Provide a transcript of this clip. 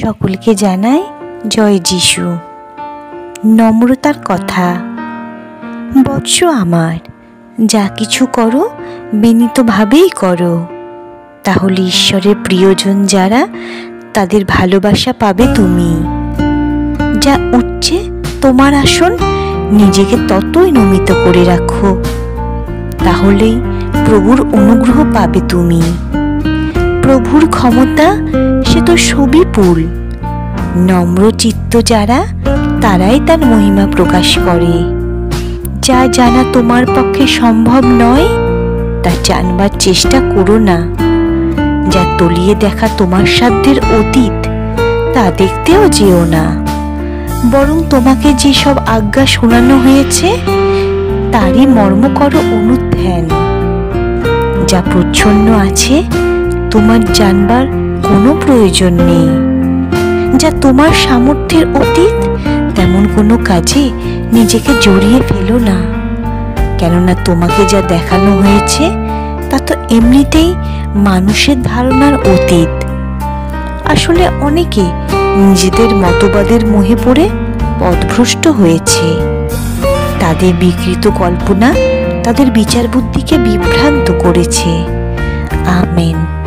সকলকে জানাই জয় যিশু। নম্রতার কথা। বৎস আমার, যা কিছু করো বিনীতভাবেই করো, তাহলে ঈশ্বরের প্রিয়জন যারা, তাদের ভালোবাসা পাবে তুমি। যা উচ্চে তোমার আসন, নিজেকে ততই নমিত করে রাখো, তাহলেই প্রভুর অনুগ্রহ পাবে তুমি। প্রভুর ক্ষমতা সে তো সুবিপুল। নম্র চিত্ত যারা, তারাই তার মহিমা প্রকাশ করে। যা জানা তোমার পক্ষে সম্ভব নয়, তা জানবার চেষ্টা করো না। যা তলিয়ে দেখা তোমার সাধ্যের অতীত, তা দেখতেও যেও না। বরং তোমাকে যেসব আজ্ঞা শোনানো হয়েছে, তারই মর্ম করো অনুধ্যান। যা প্রচ্ছন্ন আছে, তোমার জানবার কোনো প্রয়োজন নেই। যা তোমার সামর্থ্যের অতীত, তেমন কোনো কাজে নিজেকে জড়িয়ে ফেলো না। কেননা তোমাকে যা দেখানো হয়েছে, তা তো এমনিতেই মানুষের ধারণার অতীত। আসলে অনেকে নিজেদের মতবাদের মোহে পড়ে পথভ্রষ্ট হয়েছে। তাদের বিকৃত কল্পনা তাদের বিচার বুদ্ধিকে বিভ্রান্ত করেছে। আমেন।